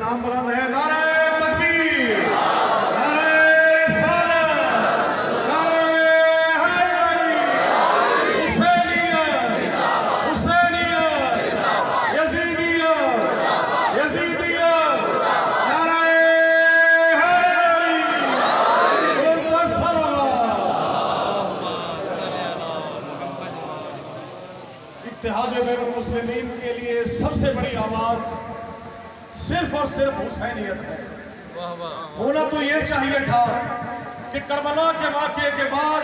नाम बुलंद है। नारे तकबीर, नारे रिसालत, नारे हैदरी, हुसैनियत, हुसैनियत, यजीदियत, यजीदियत, नारे हैदरी, बुलंद सलावत। इत्तेहाद बैन मुस्लिमीन के लिए सबसे बड़ी आवाज सिर्फ और सिर्फ हुसैनियत है। होना तो ये चाहिए था कि करबला के वाक़े के बाद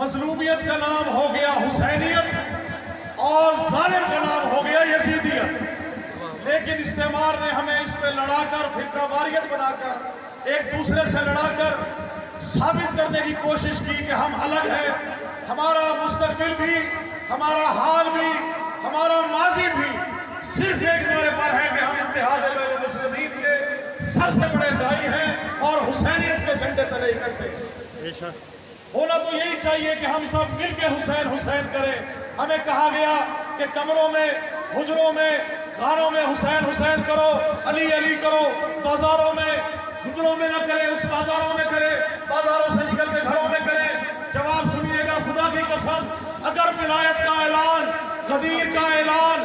मजलूमियत का नाम हो गया हुसैनियत और जालिम का नाम हो गया यजीदियत, लेकिन इस्तेमार ने हमें इस पे लड़ाकर फिरका वारियत बनाकर एक दूसरे से लड़ाकर साबित करने की कोशिश की कि हम अलग हैं। हमारा मुस्तकबिल भी, हमारा हाल भी, हमारा माजी भी सिर्फ एक नारे पर है कि हम इत्तेहाद बैन मुस्लिमीन के सबसे बड़े दाई हैं और हुसैनियत के झंडे तले करते हैं। होना तो यही चाहिए कि हम सब मिल के हुसैन हुसैन करें। हमें कहा गया कि कमरों में, हुजरों में, खानों में हुसैन हुसैन करो, अली अली करो, बाजारों में, हुजरों में न करे, उस बाजारों में करे, बाजारों से निकल के घरों में करे। जवाब सुनिएगा, खुदा की कसम, अगर विलायत का ऐलान, गदीर का ऐलान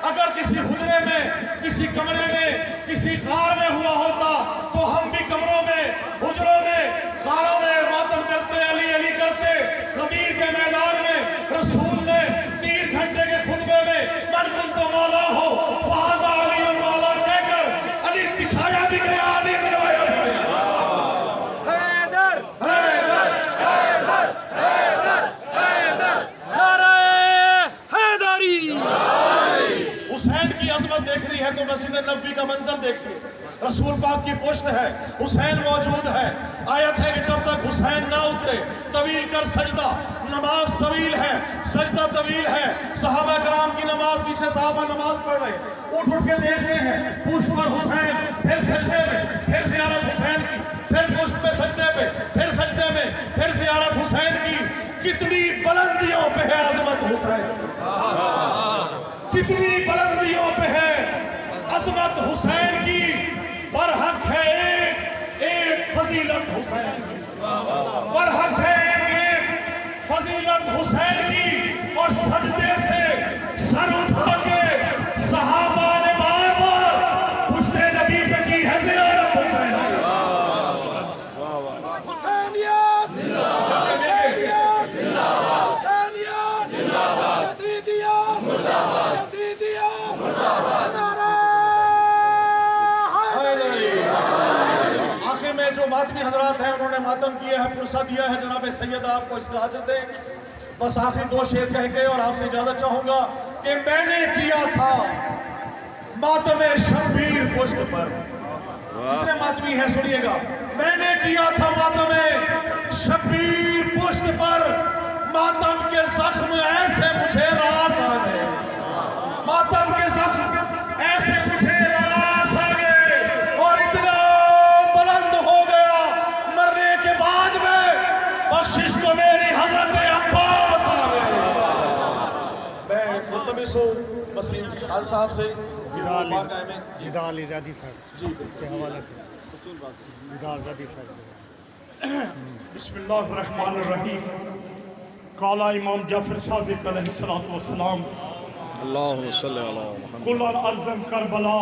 अगर किसी हुजरे में, किसी कमरे में, किसी कार में हुआ होता तो हम भी कमरों में, हुजरों में, कारों में मातम करते, अली अली करते। गदीर के मैदान में रसूल ने 3 घंटे के खुतबे में मन कुन तो मौला हो फहाजा अली मौला कहकर अली दिखाया भी गया, अली करवाया भी गया। हैदर हैदर हैदर हैदर हैदर, नारे हैदरी। हुसैन की अजमत देखनी है तो मस्जिद नबवी का मंजर देखिए। रसूल पाक की पुश्त है, हुसैन मौजूद है। आयत है कि जब तक हुसैन ना उतरे तवील कर सजदा, नमाज तवील है, सजदा तवील है। सहाबा कराम की नमाज, पीछे सहाबा नमाज पढ़ रहे, उठ उठ के देख रहे हैं, पुश्त पर हुसैन, फिर सजदे में, फिर जियारत हुसैन की, फिर पुश्त पे सजदे पे, फिर सजदे में, फिर जियारत हुसैन की। कितनी बुलंदियों पे है अजमत हुसैन, कितनी बुलंदियों पे है अजमत हुसैन की। बरहक है एक फजीलत हुसैन की, बरहक है एक फजीलत हुसैन की। और सजदे से सर उठा के सहाबा ने बार बार पुश्ते नबी पे की है ज़ियारत हुसैन की। हुसैनियत हुसैनियत हुसैनियत, यजीदियत यजीदियत, नारे हैदरी। आखिर में जो मातमी हजरात हैं उन्होंने मातम किया है, पुरसा दिया है। जनाब सैयद आपको इजाजत दे, बस आखिरी 2 शेर कह के और आपसे इजाजत चाहूंगा कि मैंने किया था मातम शब्बीर पुश्त पर। कितने मातमी है सुनिएगा। मैंने किया था मातम शब्बीर पुश्त पर, मातम के जख्म ऐसे मुझे रास आ गए, मातम के जख्म ऐसे मुझे रास आ गए और इतना बुलंद हो गया मरने के बाद में बख्शिश को मेरी हजरत अब्बास आ गए। मैं मुल्तमिस हूँ वसीम खान साहब से जिदा अली ज़ादी साहब जी के हवाले से, जिदा ज़ादी साहब। बिस्मिल्लाहिर्रहमानिर्रहीम। काला इमाम जाफर सादिक अलैहिस्सलातु वस्सलाम, अल्लाहुम्मा सल्ली अला मुहम्मद। कुल अर्ज़म करबला